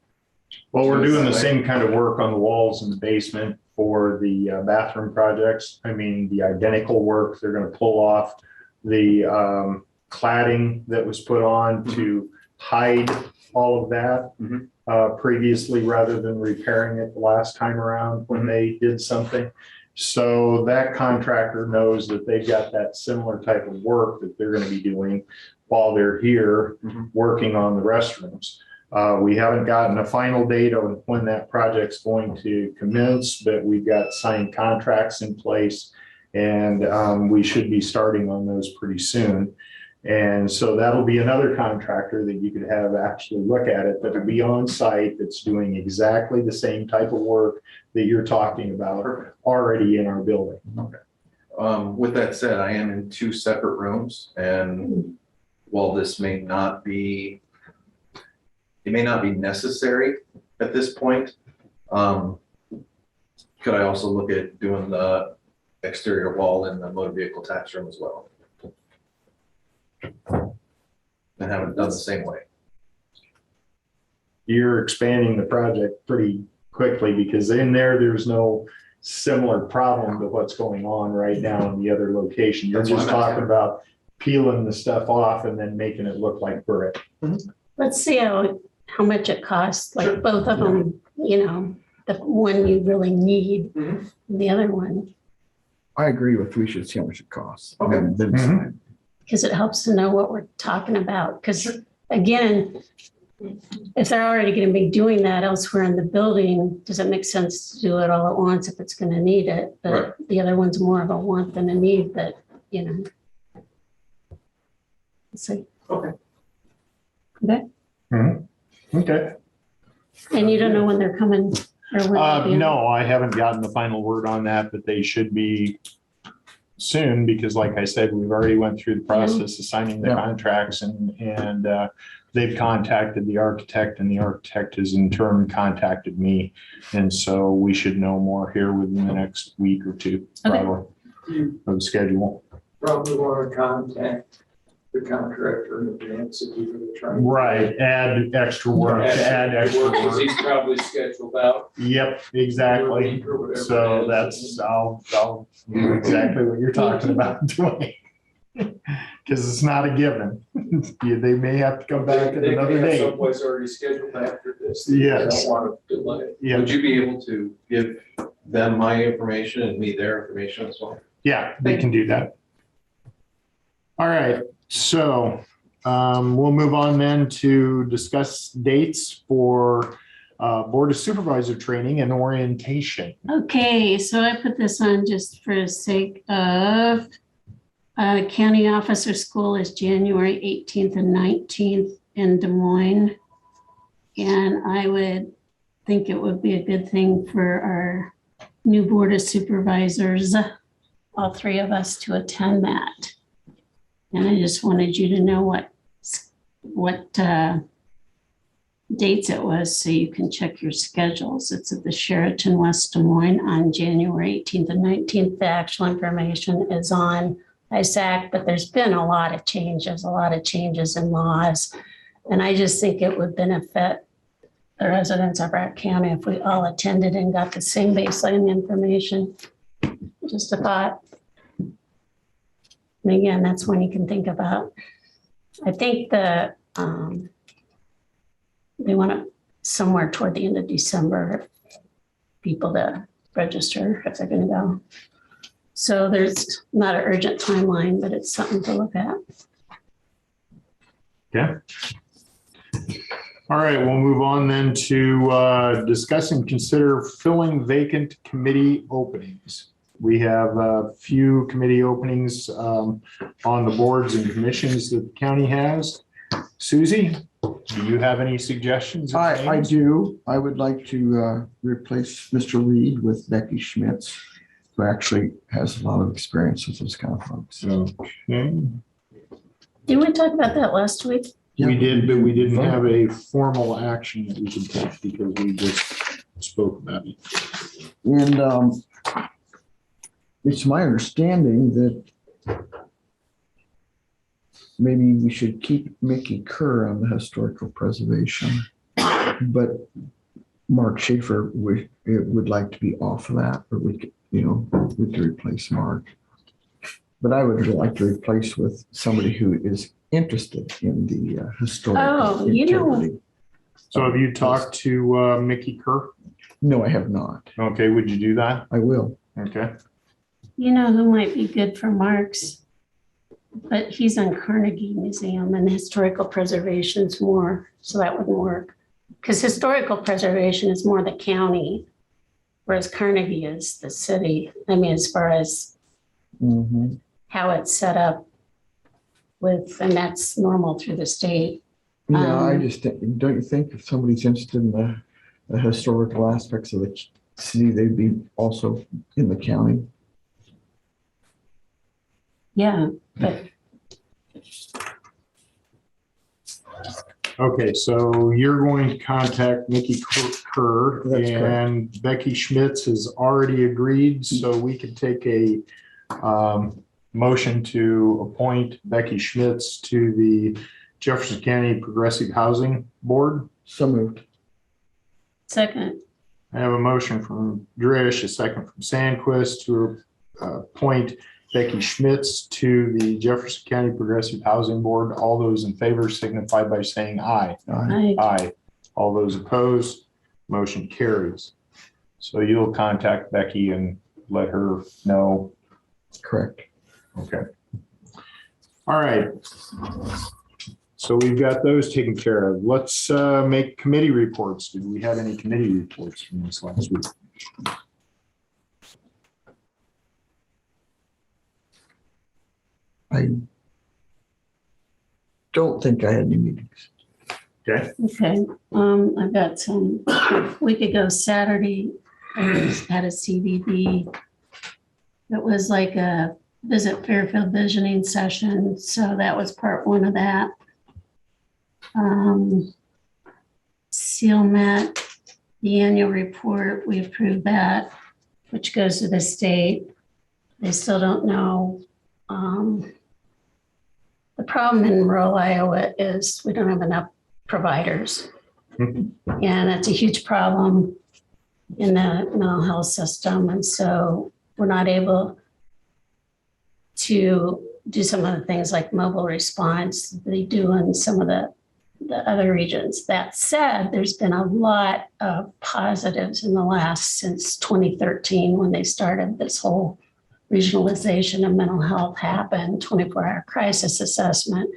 Well, we're doing the same kind of work on the walls in the basement for the bathroom projects. I mean, the identical work. They're going to pull off the cladding that was put on to hide all of that previously, rather than repairing it the last time around when they did something. So that contractor knows that they've got that similar type of work that they're going to be doing while they're here working on the restrooms. We haven't gotten a final date on when that project's going to commence, but we've got signed contracts in place, and we should be starting on those pretty soon. And so that'll be another contractor that you could have actually look at it, that'll be on site, that's doing exactly the same type of work that you're talking about already in our building. With that said, I am in 2 separate rooms, and while this may not be, it may not be necessary at this point, could I also look at doing the exterior wall in the motor vehicle tax room as well? And have it done the same way. You're expanding the project pretty quickly, because in there's no similar problem to what's going on right now in the other location. You're That's what just I'm asking. talking about peeling the stuff off and then making it look like brick. Let's see how much it costs, like both of them, you know, the one you really need, and the other one, I agree with, we should see how much it costs. Okay. And then decide. because it helps to know what we're talking about. Because again, if they're already going to be doing that elsewhere in the building, does it make sense to do it all at once if it's going to need it? But the other one's more of a want than a need, but, you know. Let's see. Okay. Okay. Okay. And you don't know when they're coming or when they'll be in? No, I haven't gotten the final word on that, but they should be soon, because like I said, we've already went through the process of signing the contracts, and they've contacted the architect, and the architect has in turn contacted me. And so we should know more here within the next week or two, probably, of the schedule. Probably want to contact the contractor in advance if you're going to try. Right, add extra work, add extra Because work. he's probably scheduled out. Yep, exactly. Or whatever So it is. that's, I'll do exactly what you're talking about doing. because it's not a given. They may have to come back at another day. Someplace already scheduled after this. Yes. I don't want to delay it. Yeah, Would you be able to give them my information and me their information as well? yeah, they can do that. All right, so we'll move on then to discuss dates for Board of Supervisor training and orientation. Okay, so I put this on just for the sake of county officer school is January 18th and 19th in Des Moines. And I would think it would be a good thing for our new Board of Supervisors, all three of us, to attend that. And I just wanted you to know what dates it was so you can check your schedules. It's at the Sheraton West Des Moines on January 18th and 19th. The actual information is on ISAC, but there's been a lot of changes in laws. And I just think it would benefit the residents of our county if we all attended and got the same baseline information. Just a thought. And again, that's one you can think about. I think they want it somewhere toward the end of December, people to register if they're going to go. So there's not an urgent timeline, but it's something to look at. Okay. All right, we'll move on then to discuss and consider filling vacant committee openings. We have a few committee openings on the boards and commissions that the county has. Susie, do you have any suggestions? I do. I would like to replace Mr. Reed with Becky Schmitz, who actually has a lot of experience with those kind of folks. Okay. Didn't we talk about that last week? Yeah. We did, but we didn't have a formal action that we could take because we just spoke about it. And it's my understanding that maybe we should keep Mickey Kerr on the historical preservation, but Mark Schaefer would like to be off of that, or we could, we could replace Mark. But I would like to replace with somebody who is interested in the historical integrity. So have you talked to Mickey Kerr? No, I have not. Okay, would you do that? I will. Okay. You know who might be good for Mark's? But he's on Carnegie Museum and historical preservation's more, so that wouldn't work. Because historical preservation is more the county, whereas Carnegie is the city. I mean, as far as how it's set up with, and that's normal through the state. Yeah, I just think, don't you think if somebody's interested in the historical aspects of the city, they'd be also in the county? Yeah, but Okay, so you're going to contact Mickey Kerr. That's and correct. Becky Schmitz has already agreed, so we could take a motion to appoint Becky Schmitz to the Jefferson County Progressive Housing Board. So moved. second, I have a motion from Drish, a second from Sandquist to appoint Becky Schmitz to the Jefferson County Progressive Housing Board. All those in favor signify by saying aye. Aye. All those opposed, motion carries. So you'll contact Becky and let her know. Correct. Okay. All right. So we've got those taken care of. Let's make committee reports. Did we have any committee reports from this last week? I don't think I had any meetings. Okay. okay. I've got some, a week ago Saturday, I had a CVB. It was like a visit Fairfield visioning session. So that was part one of that. Seal met the annual report. We approved that, which goes to the state. They still don't know. The problem in rural Iowa is we don't have enough providers. And that's a huge problem in the mental health system. And so we're not able to do some of the things like mobile response they do in some of the other regions. That said, there's been a lot of positives in the last, since 2013, when they started this whole regionalization of mental health happened, 24-hour crisis assessment.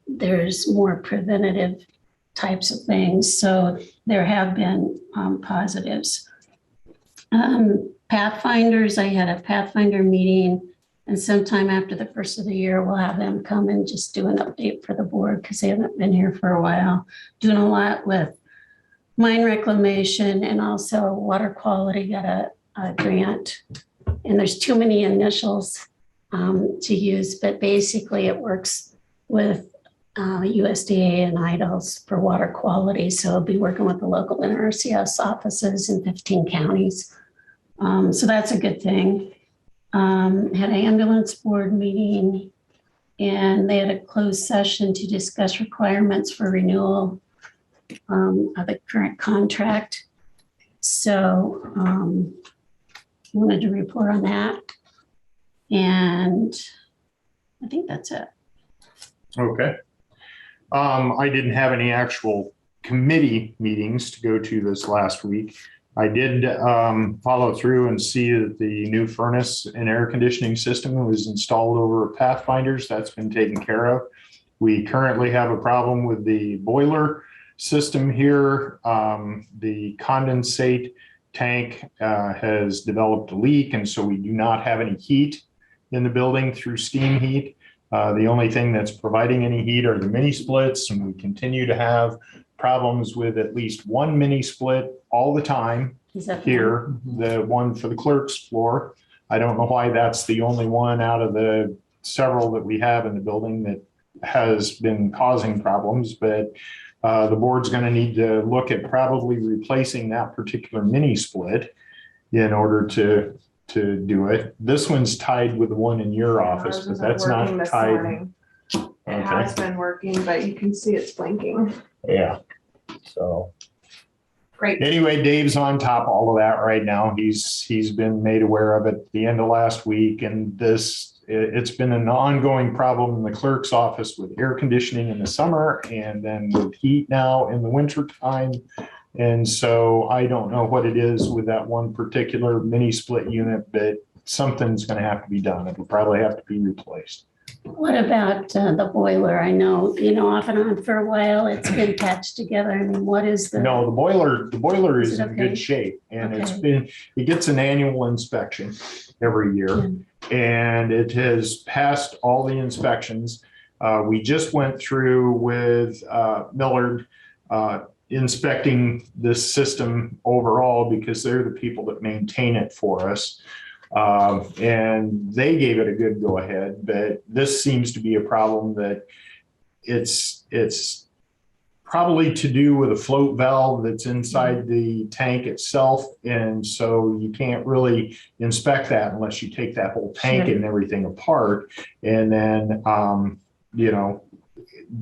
There's more preventative types of things. So there have been positives. Pathfinders, I had a Pathfinder meeting, and sometime after the first of the year, we'll have them come and just do an update for the board because they haven't been here for a while. Doing a lot with mine reclamation and also water quality, got a grant. And there's too many initials to use, but basically it works with USDA and IDLs for water quality. So I'll be working with the local NRCS offices in 15 counties. So that's a good thing. Had an ambulance board meeting, and they had a closed session to discuss requirements for renewal of the current contract. So wanted to report on that. And I think that's it. Okay. I didn't have any actual committee meetings to go to this last week. I did follow through and see that the new furnace and air conditioning system was installed over Pathfinders. That's been taken care of. We currently have a problem with the boiler system here. The condensate tank has developed a leak, and so we do not have any heat in the building through steam heat. The only thing that's providing any heat are the mini splits, and we continue to have problems with at least one mini split all the time here, the one for the clerk's floor. I don't know why that's the only one out of the several that we have in the building that has been causing problems, but the board's going to need to look at probably replacing that particular mini split in order to do it. This one's tied with the one in your office, but that's not tied. It has been working, but you can see it's blinking. Yeah. So. Great. Anyway, Dave's on top of all of that right now. He's been made aware of it at the end of last week, and it's been an ongoing problem in the clerk's office with air conditioning in the summer and then with heat now in the winter time. And so I don't know what it is with that one particular mini split unit, but something's going to have to be done. It'll probably have to be replaced. What about the boiler? I know, off and on for a while, it's been patched together. I mean, what is the? No, the boiler is in okay? good shape, and Okay. it gets an annual inspection every year, and it has passed all the inspections. We just went through with Millard inspecting this system overall because they're the people that maintain it for us. And they gave it a good go ahead, but this seems to be a problem that it's probably to do with a float valve that's inside the tank itself. And so you can't really inspect that unless you take that whole tank and everything apart. And then,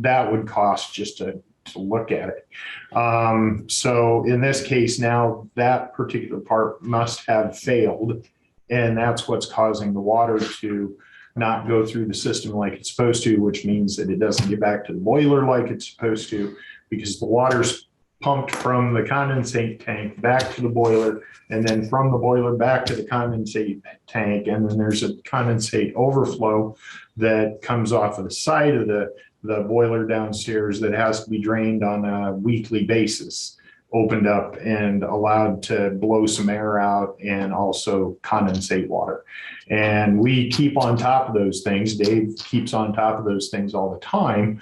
that would cost just to look at it. So in this case now, that particular part must have failed. And that's what's causing the water to not go through the system like it's supposed to, which means that it doesn't get back to the boiler like it's supposed to, because the water's pumped from the condensate tank back to the boiler, and then from the boiler back to the condensate tank. And then there's a condensate overflow that comes off of the side of the boiler downstairs that has to be drained on a weekly basis, opened up and allowed to blow some air out and also condensate water. And we keep on top of those things. Dave keeps on top of those things all the time.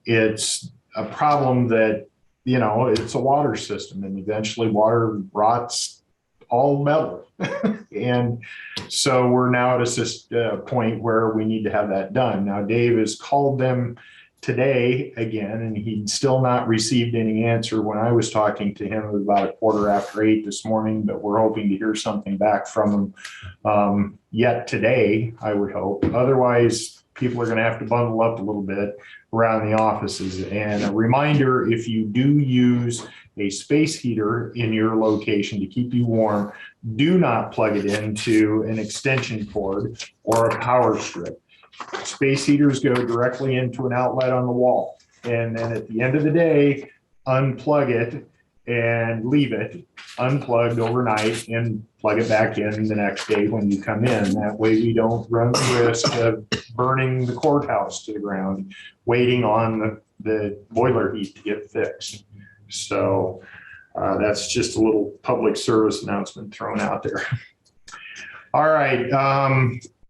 It's a problem that, it's a water system, and eventually water rots all metal. And so we're now at a point where we need to have that done. Now, Dave has called them today again, and he'd still not received any answer when I was talking to him. It was about 8:15 this morning, but we're hoping to hear something back from him yet today, I would hope. Otherwise, people are going to have to bundle up a little bit. around the offices. And a reminder, if you do use a space heater in your location to keep you warm, do not plug it into an extension cord or a power strip. Space heaters go directly into an outlet on the wall. And then at the end of the day, unplug it and leave it unplugged overnight and plug it back in the next day when you come in. That way we don't run the risk of burning the courthouse to the ground, waiting on the boiler heat to get fixed. So that's just a little public service announcement thrown out there. All right,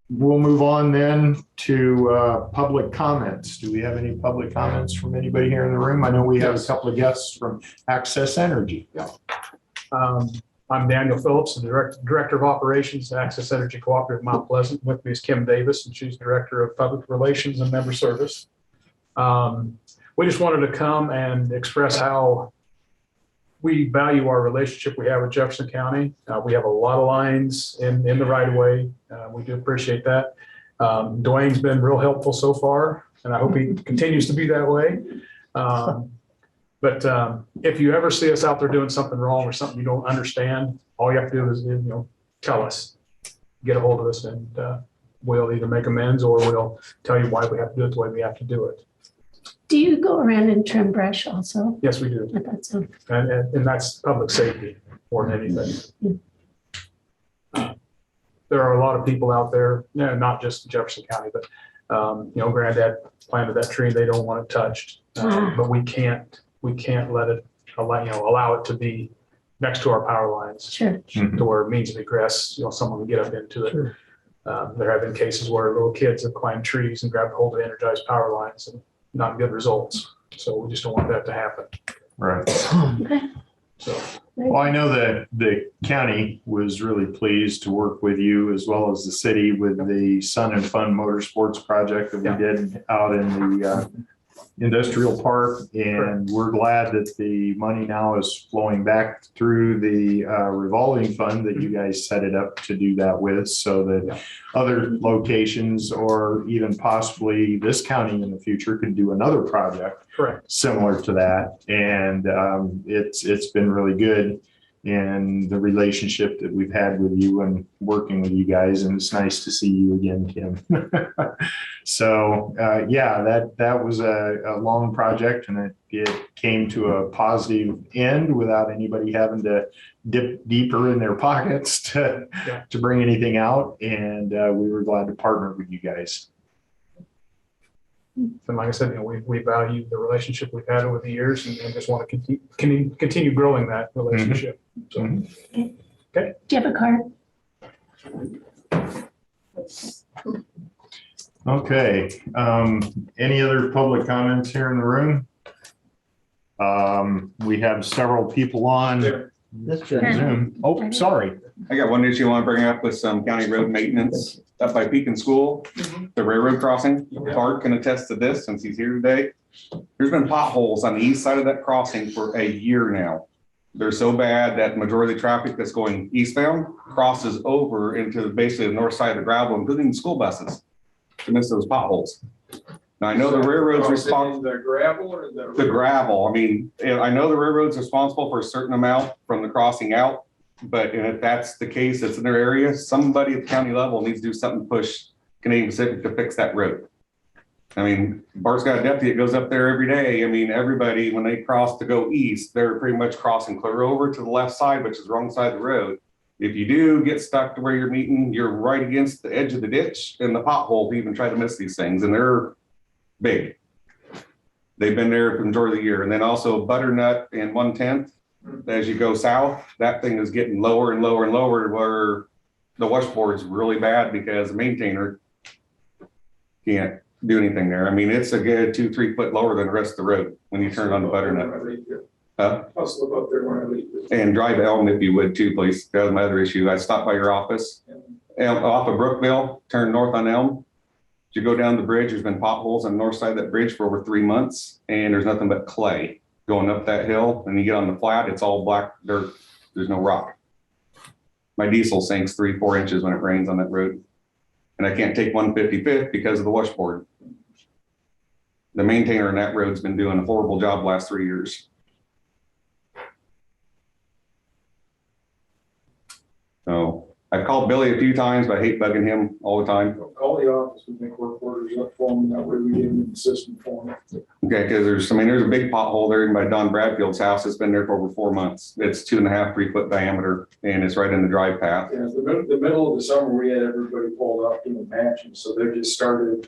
we'll move on then to public comments. Do we have any public comments from anybody here in the room? I know we have a couple of guests from Access Energy. Yeah. I'm Daniel Phillips, the Director of Operations at Access Energy Cooperative Mount Pleasant. With me is Kim Davis, and she's Director of Public Relations and Member Service. We just wanted to come and express how we value our relationship we have with Jefferson County. We have a lot of lines in the right of way. We do appreciate that. Dwayne's been real helpful so far, and I hope he continues to be that way. But if you ever see us out there doing something wrong or something you don't understand, all you have to do is, tell us, get a hold of us, and we'll either make amends or we'll tell you why we have to do it the way we have to do it. Do you go around and trim brush also? Yes, we do. I thought so. And that's public safety more than anything. There are a lot of people out there, not just Jefferson County, but Granddad planted that tree. They don't want it touched, but we can't let it allow it to be next to our power lines. Sure. To where it means of egress, someone can get up into it. Sure. There have been cases where little kids have climbed trees and grabbed hold of energized power lines and not good results. So we just don't want that to happen. Right. Okay. So. Well, I know that the county was really pleased to work with you as well as the city with the Sun and Fun Motorsports project that we did out in the industrial park. And we're glad that the money now is flowing back through the revolving fund that you guys set it up to do that with, so that other locations or even possibly this county in the future could do another project similar to that. And it's been really good in the relationship that we've had with you and working with you guys. And it's nice to see you again, Kim. So that was a long project, and it came to a positive end without anybody having to dip deeper in their pockets to bring anything out. And we were glad to partner with you guys. And like I said, we value the relationship we've had over the years, and just want to continue growing that relationship. So, okay. Do you have a card? Okay. Any other public comments here in the room? We have several people on Zoom. Oh, sorry. I got one issue I want to bring up with some county road maintenance up by Pekin School, the railroad crossing. Bart can attest to this since he's here today. There's been potholes on the east side of that crossing for a year now. They're so bad that majority of the traffic that's going eastbound crosses over into basically the north side of the gravel, including school buses, to miss those potholes. Now, I know the railroad's responsible. The gravel or the gravel. I mean, I know the railroad's responsible for a certain amount from the crossing out, but if that's the case, it's in their area, somebody at the county level needs to do something to push Canadian Pacific to fix that road. I mean, Bart's got a deputy that goes up there every day. I mean, everybody, when they cross to go east, they're pretty much crossing clear over to the left side, which is the wrong side of the road. If you do get stuck to where you're meeting, you're right against the edge of the ditch and the pothole to even try to miss these things. And they're big. They've been there for the majority of the year. And then also Butternut and 110th, as you go south, that thing is getting lower and lower and lower, where the washboard's really bad because the maintainer can't do anything there. I mean, it's a good 2-3 foot lower than the rest of the road when you turn on the Butternut. I'll slip up there when I leave. And drive Elm if you would too, please. That was my other issue. I stopped by your office off of Brookville, turn north on Elm. As you go down the bridge, there's been potholes on the north side of that bridge for over 3 months, and there's nothing but clay going up that hill. And you get on the flat, it's all black dirt. There's no rock. My diesel sinks 3-4 inches when it rains on that road. And I can't take 155th because of the washboard. the maintainer on that road's been doing a horrible job the last 3 years. So I've called Billy a few times, but I hate bugging him all the time. Call the office, we make work orders up for them, that way we get them in the system for them. Okay, because there's a big pothole there by Don Bradfield's house. It's been there for over 4 months. It's 2.5, 3 foot diameter, and it's right in the drive path. Yeah, the middle of the summer, we had everybody pulled up doing matching, so they just started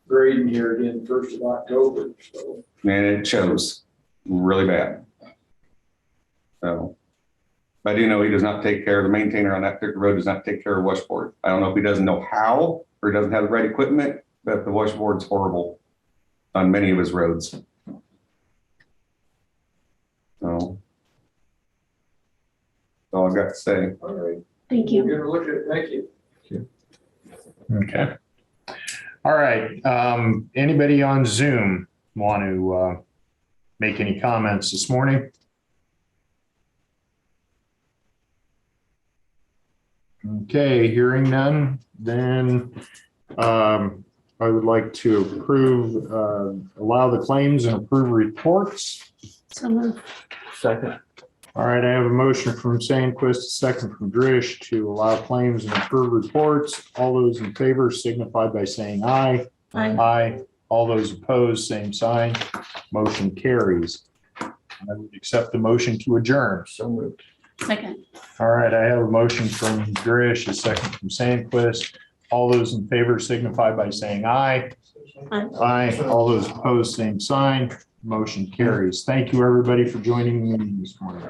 grading here again, 1st of October, so. And it shows really bad. So, but I do know he does not take care, the maintainer on that particular road does not take care of washboard. I don't know if he doesn't know how or he doesn't have the right equipment, but the washboard's horrible on many of his roads. So that's all I've got to say. All right. Thank you. We'll get a look at it, thank you. Okay. All right. Anybody on Zoom want to make any comments this morning? Okay, hearing none, then I would like to approve, allow the claims and approve reports. So moved. Second. All right, I have a motion from Sandquist, a second from Drish to allow claims and approve reports. All those in favor signify by saying aye. Aye. Aye. All those opposed, same sign. Motion carries. I would accept the motion to adjourn. So moved. Second. All right, I have a motion from Drish, a second from Sandquist. All those in favor signify by saying aye. Aye. Aye. All those opposed, same sign. Motion carries. Thank you, everybody, for joining me this morning.